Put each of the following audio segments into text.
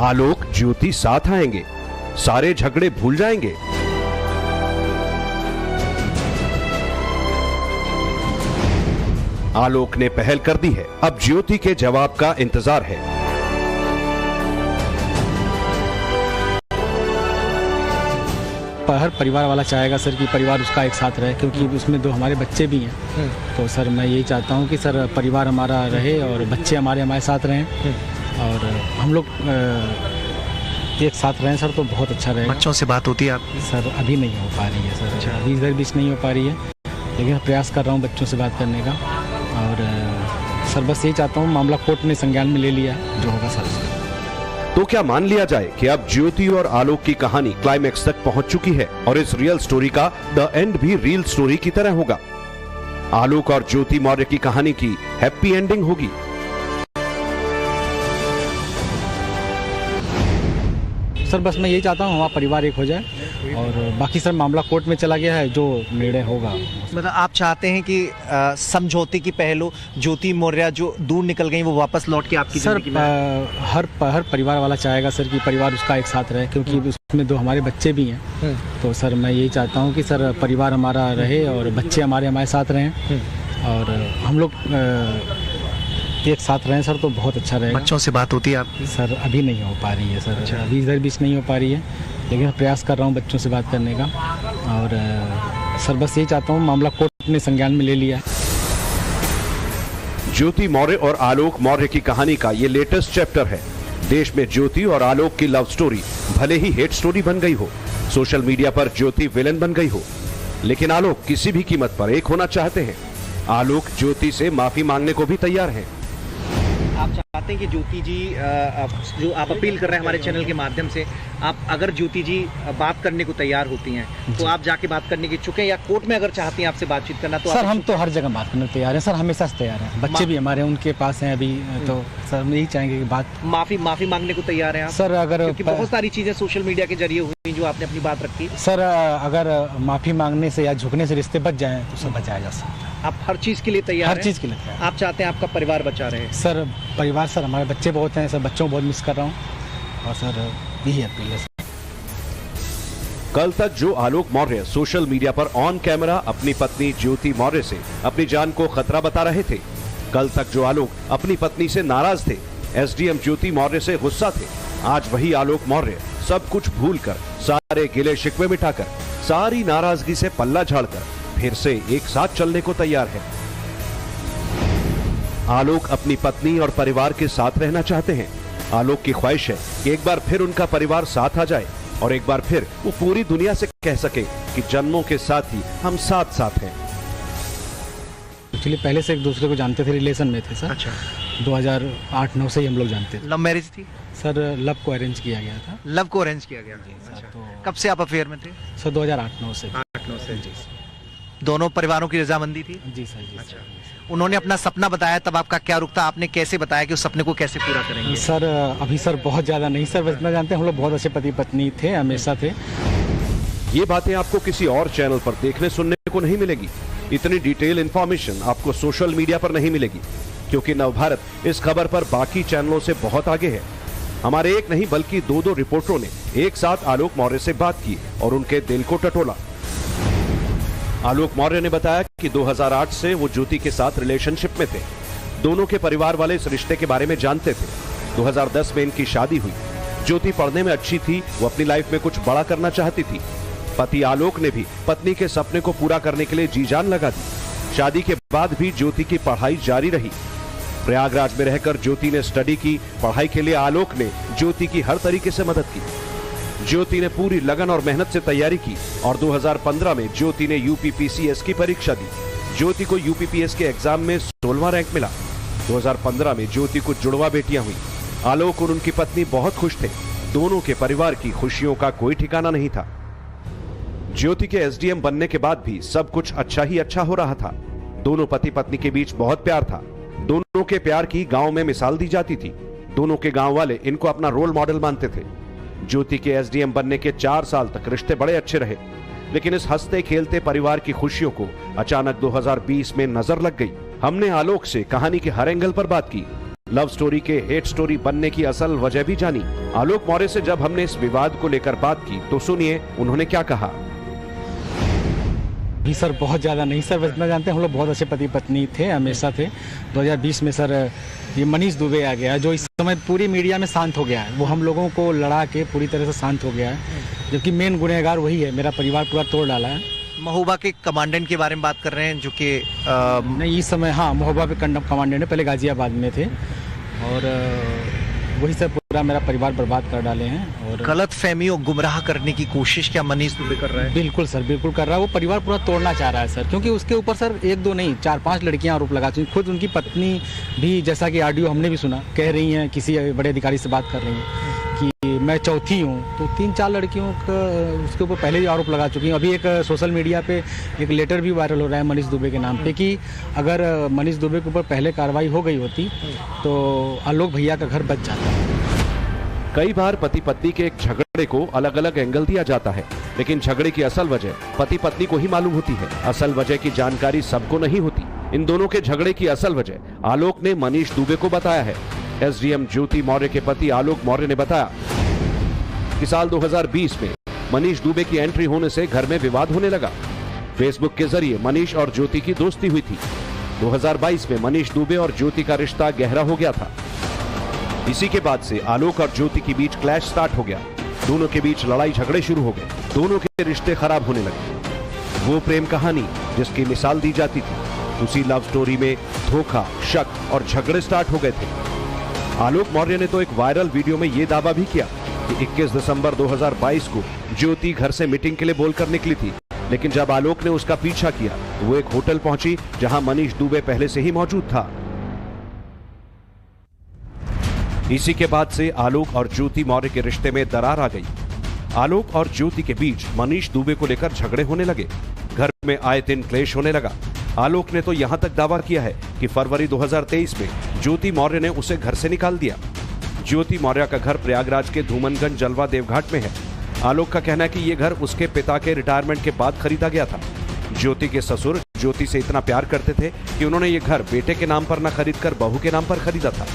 आलोक ज्योति साथ आएंगे, सारे झगड़े भूल जाएंगे। आलोक ने पहल कर दी है, अब ज्योति के जवाब का इंतजार है। हर परिवार वाला चाहेगा सर कि परिवार उसका एक साथ रहे, क्योंकि उसमें दो हमारे बच्चे भी हैं। तो सर मैं यही चाहता हूं कि सर परिवार हमारा रहे और बच्चे हमारे साथ रहें और हम लोग एक साथ रहें सर, तो बहुत अच्छा रहेगा। बच्चों से बात होती है आपकी? सर अभी नहीं हो पा रही है सर। अच्छा। अभी इधर बीच नहीं हो पा रही है, लेकिन प्रयास कर रहा हूँ बच्चों से बात करने का। और सर बस यही चाहता हूँ, मामला कोर्ट ने संज्ञान में ले लिया, जो होगा सर। तो क्या मान लिया जाए कि अब ज्योति और आलोक की कहानी क्लाइमैक्स तक पहुंच चुकी है और इस रियल स्टोरी का द एंड भी रियल स्टोरी की तरह होगा? आलोक और ज्योति मौर्य की कहानी की हैप्पी एंडिंग होगी। सर बस मैं यही चाहता हूँ हमारा परिवार एक हो जाए, और बाकी सर मामला कोर्ट में चला गया है, जो निर्णय होगा। मतलब आप चाहते हैं कि समझौते की पहलू ज्योति मौर्य जो दूर निकल गई वो वापस लौट के आपकी सर जिंदगी में? हर परिवार वाला चाहेगा सर कि परिवार उसका एक साथ रहे, क्योंकि उसमें दो हमारे बच्चे भी हैं। तो सर मैं यही चाहता हूँ कि सर परिवार हमारा रहे और बच्चे हमारे साथ रहें और हम लोग एक साथ रहें सर, तो बहुत अच्छा रहेगा। बच्चों से बात होती है आपकी? सर अभी नहीं हो पा रही है सर। अच्छा। अभी इधर बीच नहीं हो पा रही है, लेकिन प्रयास कर रहा हूँ बच्चों से बात करने का। और सर बस यही चाहता हूँ, मामला कोर्ट ने संज्ञान में ले लिया है। ज्योति मौर्य और आलोक मौर्य की कहानी का ये लेटेस्ट चैप्टर है। देश में ज्योति और आलोक की लव स्टोरी भले ही हेट स्टोरी बन गई हो, सोशल मीडिया पर ज्योति विलेन बन गई हो, लेकिन आलोक किसी भी कीमत पर एक होना चाहते हैं। आलोक ज्योति से माफी मांगने को भी तैयार हैं। आप चाहते हैं कि ज्योति जी जो आप अपील कर रहे हैं हमारे चैनल के माध्यम से, आप अगर ज्योति जी बात करने को तैयार होती हैं तो आप जाके बात करने के इच्छुक हैं, या कोर्ट में अगर चाहती हैं आपसे बातचीत करना तो? सर हम तो हर जगह बात करने को तैयार हैं सर, हमेशा से तैयार हैं। बच्चे भी हमारे उनके पास हैं अभी, तो सर हम यही चाहेंगे कि बात माफी मांगने को तैयार हैं आप? सर अगर क्योंकि बहुत सारी चीजें सोशल मीडिया के जरिए हुई जो आपने अपनी बात रखी। सर अगर माफी मांगने से या झुकने से रिश्ते बच जाएं तो सब बचाया जा सकता है। आप हर चीज के लिए तैयार हैं? हर चीज के लिए तैयार। आप चाहते हैं आपका परिवार बचा रहे? सर परिवार, सर हमारे बच्चे बहुत हैं सर, बच्चों को बहुत मिस कर रहा हूँ, और सर यही अपील है। कल तक जो आलोक मौर्य सोशल मीडिया पर ऑन कैमरा अपनी पत्नी ज्योति मौर्य से अपनी जान को खतरा बता रहे थे, कल तक जो आलोक अपनी पत्नी से नाराज थे, एसडीएम ज्योति मौर्य से गुस्सा थे, आज वही आलोक मौर्य सब कुछ भूलकर, सारे गिले शिकवे मिटाकर, सारी नाराजगी से पल्ला झाड़कर फिर से एक साथ चलने को तैयार है। आलोक अपनी पत्नी और परिवार के साथ रहना चाहते हैं। आलोक की ख्वाहिश है कि एक बार फिर उनका परिवार साथ आ जाए और एक बार फिर वो पूरी दुनिया से कह सके कि जन्मों के साथ ही हम साथ साथ हैं। एक्चुअली पहले से एक दूसरे को जानते थे, रिलेशन में थे सर। अच्छा। 2008-9 से ही हम लोग जानते थे। लव मैरिज थी? सर लव को अरेंज किया गया था। लव को अरेंज किया गया? अच्छा। तो कब से आप अफेयर में थे? सर 2008-9 से। 8-9 से। जी दोनों परिवारों की रजामंदी थी? जी सर जी। अच्छा। उन्होंने अपना सपना बताया, तब आपका क्या रुख था? आपने कैसे बताया कि उस सपने को कैसे पूरा करेंगे? सर अभी सर बहुत ज्यादा नहीं सर, बस इतना जानते हैं हम लोग बहुत अच्छे पति पत्नी थे, हमेशा थे। ये बातें आपको किसी और चैनल पर देखने सुनने को नहीं मिलेगी। इतनी डिटेल इंफॉर्मेशन आपको सोशल मीडिया पर नहीं मिलेगी, क्योंकि नवभारत इस खबर पर बाकी चैनलों से बहुत आगे है। हमारे एक नहीं बल्कि दो रिपोर्टरों ने एक साथ आलोक मौर्य से बात की और उनके दिल को टटोला। आलोक मौर्य ने बताया कि 2008 से वो ज्योति के साथ रिलेशनशिप में थे। दोनों के परिवार वाले इस रिश्ते के बारे में जानते थे। 2010 में इनकी शादी हुई। ज्योति पढ़ने में अच्छी थी, वो अपनी लाइफ में कुछ बड़ा करना चाहती थी। पति आलोक ने भी पत्नी के सपने को पूरा करने के लिए जी जान लगा दी। शादी के बाद भी ज्योति की पढ़ाई जारी रही। प्रयागराज में रहकर ज्योति ने स्टडी की। पढ़ाई के लिए आलोक ने ज्योति की हर तरीके से मदद की। ज्योति ने पूरी लगन और मेहनत से तैयारी की और 2015 में ज्योति ने यूपीपीसीएस की परीक्षा दी। ज्योति को यूपीपीएस के एग्जाम में 16वां रैंक मिला। 2015 में ज्योति को जुड़वा बेटियां हुई। आलोक और उनकी पत्नी बहुत खुश थे। दोनों के परिवार की खुशियों का कोई ठिकाना नहीं था। ज्योति के एसडीएम बनने के बाद भी सब कुछ अच्छा ही अच्छा हो रहा था। दोनों पति पत्नी के बीच बहुत प्यार था। दोनों के प्यार की गांव में मिसाल दी जाती थी। दोनों के गांव वाले इनको अपना रोल मॉडल मानते थे। ज्योति के एसडीएम बनने के 4 साल तक रिश्ते बड़े अच्छे रहे, लेकिन इस हंसते खेलते परिवार की खुशियों को अचानक 2020 में नजर लग गई। हमने आलोक से कहानी के हर एंगल पर बात की। लव स्टोरी के हेट स्टोरी बनने की असल वजह भी जानी। आलोक मौर्य से जब हमने इस विवाद को लेकर बात की तो सुनिए उन्होंने क्या कहा। भी सर बहुत ज़्यादा नहीं सर, बस इतना जानते हैं हम लोग बहुत अच्छे पति पत्नी थे, हमेशा थे। 2020 में सर ये मनीष दुबे आ गया जो इस समय पूरी मीडिया में शांत हो गया है। वो हम लोगों को लड़ा के पूरी तरह से शांत हो गया है, जबकि मेन गुनहगार वही है। मेरा परिवार पूरा तोड़ डाला है। महोबा के कमांडेंट के बारे में बात कर रहे हैं जो कि नहीं इस समय, हाँ महोबा पे कमांडेंट है, पहले गाजियाबाद में थे और वही सर पूरा मेरा परिवार बर्बाद कर डाले हैं। और गलत फहमी और गुमराह करने की कोशिश क्या मनीष दुबे कर रहा है? बिल्कुल सर, बिल्कुल कर रहा है। वो परिवार पूरा तोड़ना चाह रहा है सर, क्योंकि उसके ऊपर सर 1-2 नहीं 4-5 लड़कियां आरोप लगा चुकी। खुद उनकी पत्नी भी, जैसा कि ऑडियो हमने भी सुना, कह रही हैं, किसी बड़े अधिकारी से बात कर रही हैं कि मैं चौथी हूँ। तो 3-4 लड़कियों का उसके ऊपर पहले ही आरोप लगा चुकी हैं। अभी एक सोशल मीडिया पे एक लेटर भी वायरल हो रहा है मनीष दुबे के नाम पे कि अगर मनीष दुबे के ऊपर पहले कार्रवाई हो गई होती तो आलोक भैया का घर बच जाता। कई बार पति पत्नी के एक झगड़े को अलग अलग एंगल दिया जाता है, लेकिन झगड़े की असल वजह पति पत्नी को ही मालूम होती है। असल वजह की जानकारी सबको नहीं होती। इन दोनों के झगड़े की असल वजह आलोक ने मनीष दुबे को बताया है। एसडीएम ज्योति मौर्य के पति आलोक मौर्य ने बताया कि साल 2020 में मनीष दुबे की एंट्री होने से घर में विवाद होने लगा। फेसबुक के जरिए मनीष और ज्योति की दोस्ती हुई थी। 2022 में मनीष दुबे और ज्योति का रिश्ता गहरा हो गया था। इसी के बाद से आलोक और ज्योति के बीच क्लैश स्टार्ट हो गया। दोनों के बीच लड़ाई झगड़े शुरू हो गए। दोनों के रिश्ते खराब होने लगे। वो प्रेम कहानी जिसकी मिसाल दी जाती थी, उसी लव स्टोरी में धोखा, शक और झगड़े स्टार्ट हो गए थे। आलोक मौर्य ने तो एक वायरल वीडियो में यह दावा भी किया कि 21 दिसंबर 2022 को ज्योति घर से मीटिंग के लिए बोलकर निकली थी, लेकिन जब आलोक ने उसका पीछा किया वो एक होटल पहुंची जहां मनीष दुबे पहले से ही मौजूद था। इसी के बाद से आलोक और ज्योति मौर्य के रिश्ते में दरार आ गई। आलोक और ज्योति के बीच मनीष दुबे को लेकर झगड़े होने लगे। घर में आए दिन क्लेश होने लगा। आलोक ने तो यहां तक दावा किया है कि फरवरी 2023 में ज्योति मौर्य ने उसे घर से निकाल दिया। ज्योति मौर्य का घर प्रयागराज के धूमनगंज जलवा देवघाट में है। आलोक का कहना है कि यह घर उसके पिता के रिटायरमेंट के बाद खरीदा गया था। ज्योति के ससुर ज्योति से इतना प्यार करते थे कि उन्होंने ये घर बेटे के नाम पर न खरीदकर बहू के नाम पर खरीदा था।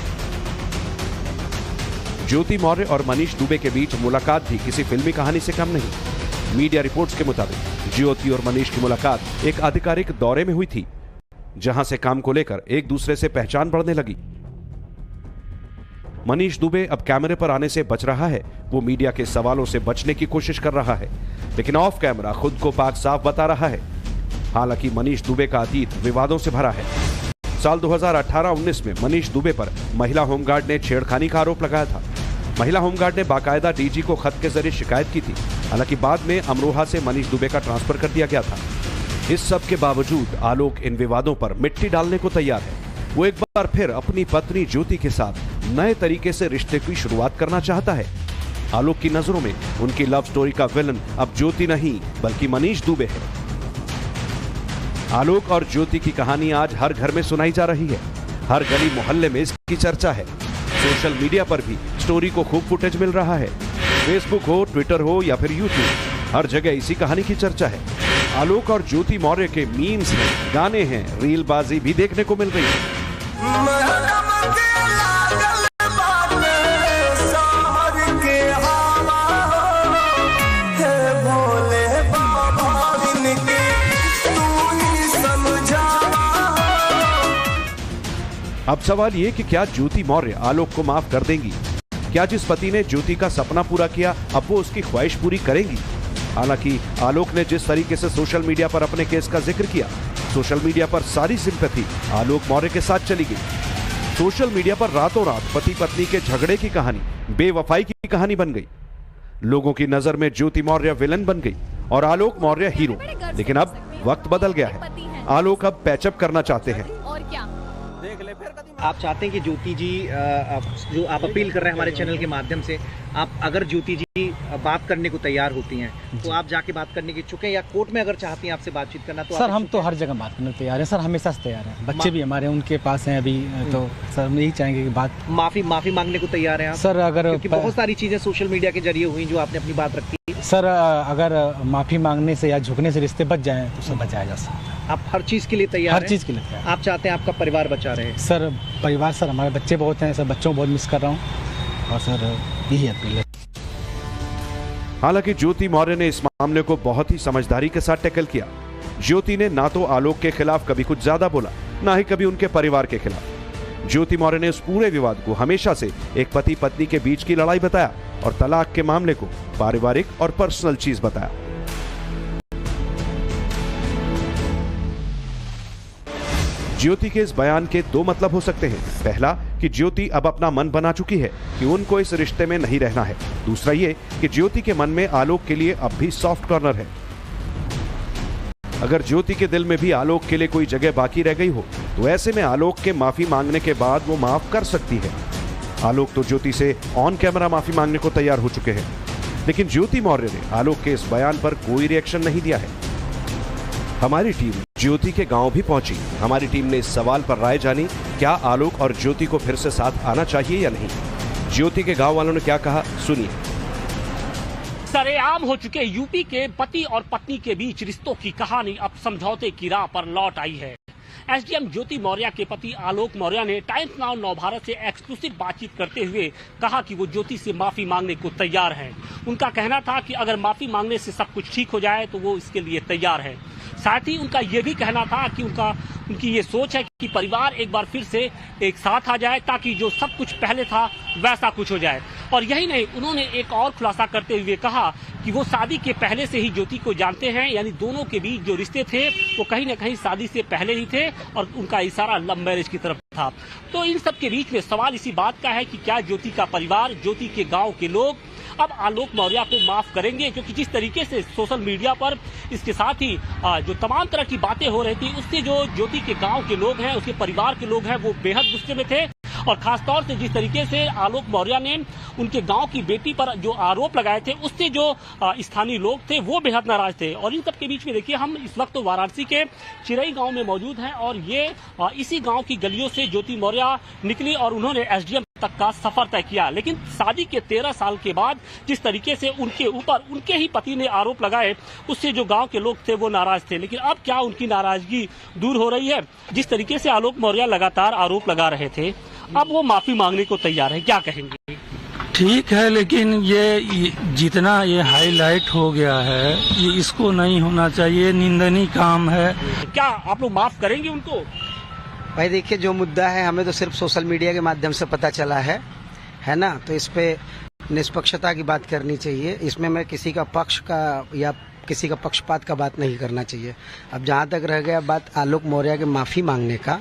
ज्योति मौर्य और मनीष दुबे के बीच मुलाकात भी किसी फिल्मी कहानी से कम नहीं। मीडिया रिपोर्ट्स के मुताबिक ज्योति और मनीष की मुलाकात एक आधिकारिक दौरे में हुई थी, जहां से काम को लेकर एक दूसरे से पहचान बढ़ने लगी। मनीष दुबे अब कैमरे पर आने से बच रहा है। वो मीडिया के सवालों से बचने की कोशिश कर रहा है, लेकिन ऑफ कैमरा खुद को पाक साफ बता रहा है। हालांकि मनीष दुबे का अतीत विवादों से भरा है। साल 2018-19 में मनीष दुबे पर महिला होमगार्ड ने छेड़खानी का आरोप लगाया था। महिला होमगार्ड ने बाकायदा डीजी को खत के जरिए शिकायत की थी। हालांकि बाद में अमरोहा से मनीष दुबे का ट्रांसफर कर दिया गया था। इस सब के बावजूद आलोक इन विवादों पर मिट्टी डालने को तैयार है। वो एक बार फिर अपनी पत्नी ज्योति के साथ नए तरीके से रिश्ते की शुरुआत करना चाहता है। आलोक की नजरों में उनकी लव स्टोरी का विलन अब ज्योति नहीं बल्कि मनीष दुबे है। आलोक और ज्योति की कहानी आज हर घर में सुनाई जा रही है। हर गली मोहल्ले में इसकी चर्चा है। सोशल मीडिया पर भी स्टोरी को खूब फुटेज मिल रहा है। फेसबुक हो, ट्विटर हो या फिर यूट्यूब, हर जगह इसी कहानी की चर्चा है। आलोक और ज्योति मौर्य के मीम्स हैं, गाने हैं, रीलबाजी भी देखने को मिल रही है। अब सवाल ये कि क्या ज्योति मौर्य आलोक को माफ कर देंगी? क्या जिस पति ने ज्योति का सपना पूरा किया अब वो उसकी ख्वाहिश पूरी करेंगी? हालांकि आलोक ने जिस तरीके से सोशल मीडिया पर अपने केस का जिक्र किया, सोशल मीडिया पर सारी सिंपैथी आलोक मौर्य के साथ चली गई। सोशल मीडिया पर रातों रात पति पत्नी के झगड़े की कहानी बेवफाई की कहानी बन गई। लोगों की नजर में ज्योति मौर्य विलन बन गई और आलोक मौर्य हीरो। लेकिन अब वक्त बदल गया है। आलोक अब पैचअप करना चाहते हैं। आप चाहते हैं कि ज्योति जी जो आप अपील कर रहे हैं हमारे चैनल के माध्यम से, आप अगर ज्योति जी बात करने को तैयार होती हैं तो आप जाके बात करने की चुके हैं, या कोर्ट में अगर चाहती हैं आपसे बातचीत करना तो सर हम तो हर जगह बात करने को तैयार हैं सर, हमेशा से तैयार हैं। बच्चे भी हमारे उनके पास हैं अभी, तो सर हम यही चाहेंगे कि बात माफी मांगने को तैयार हैं आप सर? अगर क्योंकि बहुत सारी चीजें सोशल मीडिया के जरिए हुई जो आपने अपनी बात रखी सर, अगर माफी मांगने से या झुकने से रिश्ते बच जाएं तो सब बचाया जा सकता है। आप हर चीज़ के लिए तैयार हर हैं? चीज़ के लिए तैयार। आप चाहते हैं आपका परिवार बचा रहे? सर परिवार, सर हमारे बच्चे बहुत हैं, सर बच्चों को बहुत मिस कर रहा हूँ और सर यही अपील है। हालांकि ज्योति मौर्य ने इस मामले को बहुत ही समझदारी के साथ टैकल किया। ज्योति ने ना तो आलोक के खिलाफ कभी कुछ ज्यादा बोला, ना ही कभी उनके परिवार के खिलाफ। ज्योति मौर्य ने इस पूरे विवाद को हमेशा से एक पति पत्नी के बीच की लड़ाई बताया और तलाक के मामले को पारिवारिक और पर्सनल चीज बताया। ज्योति के इस बयान के दो मतलब हो सकते हैं। पहला कि ज्योति अब अपना मन बना चुकी है कि उनको इस रिश्ते में नहीं रहना है। दूसरा ये कि ज्योति के मन में आलोक के लिए अब भी सॉफ्ट कॉर्नर है। अगर ज्योति के दिल में भी आलोक के लिए कोई जगह बाकी रह गई हो तो ऐसे में आलोक के माफी मांगने के बाद वो माफ कर सकती है। आलोक तो ज्योति से ऑन कैमरा माफी मांगने को तैयार हो चुके हैं, लेकिन ज्योति मौर्य ने आलोक के इस बयान पर कोई रिएक्शन नहीं दिया है। हमारी टीम ज्योति के गांव भी पहुंची। हमारी टीम ने इस सवाल पर राय जानी, क्या आलोक और ज्योति को फिर से साथ आना चाहिए या नहीं। ज्योति के गांव वालों ने क्या कहा, सुनिए। सरेआम हो चुके यूपी के पति और पत्नी के बीच रिश्तों की कहानी अब समझौते की राह पर लौट आई है। एसडीएम ज्योति मौर्य के पति आलोक मौर्य ने टाइम्स नाउ नव भारत से एक्सक्लूसिव बातचीत करते हुए कहा कि वो ज्योति से माफी मांगने को तैयार हैं। उनका कहना था कि अगर माफी मांगने से सब कुछ ठीक हो जाए तो वो इसके लिए तैयार है। साथ ही उनका ये भी कहना था कि उनकी ये सोच है कि परिवार एक बार फिर से एक साथ आ जाए ताकि जो सब कुछ पहले था वैसा कुछ हो जाए। और यही नहीं, उन्होंने एक और खुलासा करते हुए कहा कि वो शादी के पहले से ही ज्योति को जानते हैं, यानी दोनों के बीच जो रिश्ते थे वो कहीं न कहीं शादी से पहले ही थे और उनका इशारा लव मैरिज की तरफ था। तो इन सब के बीच में सवाल इसी बात का है कि क्या ज्योति का परिवार, ज्योति के गाँव के लोग अब आलोक मौर्य को माफ करेंगे, क्योंकि जिस तरीके से सोशल मीडिया पर इसके साथ ही जो तमाम तरह की बातें हो रही थी उससे जो ज्योति के गांव के लोग हैं, उसके परिवार के लोग हैं, वो बेहद गुस्से में थे। और खासतौर से जिस तरीके से आलोक मौर्य ने उनके गांव की बेटी पर जो आरोप लगाए थे उससे जो स्थानीय लोग थे वो बेहद नाराज थे। और इन सब के बीच में देखिए, हम इस वक्त तो वाराणसी के चिरई गांव में मौजूद हैं और ये इसी गांव की गलियों से ज्योति मौर्य निकली और उन्होंने एसडीएम तक का सफर तय किया। लेकिन शादी के 13 साल के बाद जिस तरीके से उनके ऊपर उनके ही पति ने आरोप लगाए उससे जो गांव के लोग थे वो नाराज थे। लेकिन अब क्या उनकी नाराजगी दूर हो रही है? जिस तरीके से आलोक मौर्य लगातार आरोप लगा रहे थे, अब वो माफी मांगने को तैयार है, क्या कहेंगे? ठीक है, लेकिन ये जितना ये हाईलाइट हो गया है ये इसको नहीं होना चाहिए, निंदनीय काम है। क्या आप लोग माफ करेंगे उनको? भाई देखिए, जो मुद्दा है हमें तो सिर्फ सोशल मीडिया के माध्यम से पता चला है ना, तो इस पे निष्पक्षता की बात करनी चाहिए। इसमें मैं किसी का पक्ष का या किसी का पक्षपात का बात नहीं करना चाहिए। अब जहाँ तक रह गया बात आलोक मौर्य के माफ़ी मांगने का,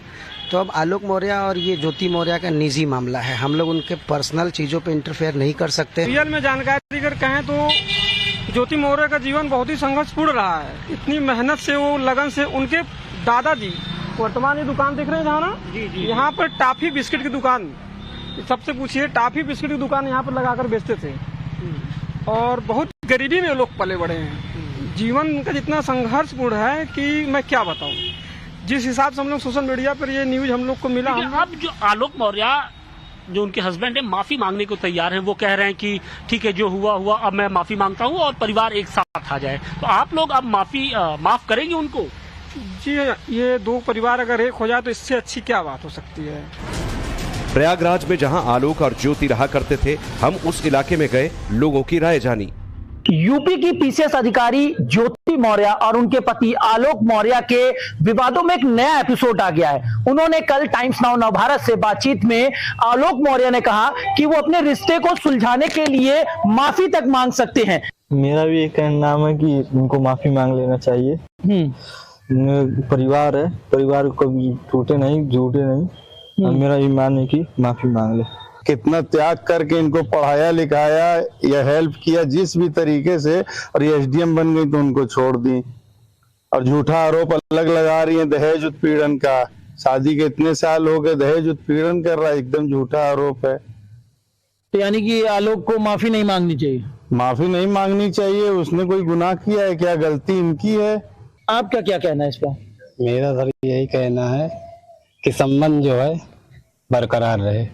तो अब आलोक मौर्य और ये ज्योति मौर्य का निजी मामला है, हम लोग उनके पर्सनल चीज़ों पे इंटरफेयर नहीं कर सकते। रियल में जानकारी अगर कहें तो ज्योति मौर्य का जीवन बहुत ही संघर्षपूर्ण रहा है। इतनी मेहनत से, वो लगन से, उनके दादाजी वर्तमान ये दुकान देख रहे हैं जहाँ ना, यहाँ पर टॉफी बिस्किट की दुकान, सबसे पूछिए, टॉफी बिस्किट की दुकान यहाँ पर लगाकर बेचते थे और बहुत गरीबी में लोग पले बड़े हैं। जीवन उनका जितना संघर्षपूर्ण है कि मैं क्या बताऊं। जिस हिसाब से हम लोग सोशल मीडिया पर ये न्यूज हम लोग को मिला, अब जो आलोक मौर्य जो उनके हस्बैंड है माफी मांगने को तैयार हैं, वो कह रहे हैं कि ठीक है, जो हुआ हुआ, अब मैं माफी मांगता हूँ और परिवार एक साथ आ जाए। तो आप लोग अब माफ करेंगे उनको? जी, ये दो परिवार अगर एक हो जाए तो इससे अच्छी क्या बात हो सकती है। प्रयागराज में जहां आलोक और ज्योति रहा करते थे, हम उस इलाके में गए, लोगों की राय जानी। यूपी की पीसीएस अधिकारी ज्योति मौर्य और उनके पति आलोक मौर्य के विवादों में एक नया एपिसोड आ गया है। उन्होंने कल टाइम्स नाउ नव भारत से बातचीत में आलोक मौर्य ने कहा कि वो अपने रिश्ते को सुलझाने के लिए माफी तक मांग सकते हैं। मेरा भी एक नाम है कि उनको माफी मांग लेना चाहिए। परिवार है, परिवार को कभी टूटे नहीं, झूठे नहीं। और मेरा ईमान है कि माफी मांग ले। कितना त्याग करके इनको पढ़ाया लिखाया या हेल्प किया जिस भी तरीके से, और ये एसडीएम बन गई तो उनको छोड़ दी और झूठा आरोप अलग लगा रही है दहेज उत्पीड़न का। शादी के इतने साल हो गए, दहेज उत्पीड़न कर रहा है, एकदम झूठा आरोप है। तो यानी कि आलोक को माफी नहीं मांगनी चाहिए? माफी नहीं मांगनी चाहिए, उसने कोई गुनाह किया है क्या? गलती इनकी है। आपका क्या कहना है इस पर? मेरा सर यही कहना है कि संबंध जो है बरकरार रहे।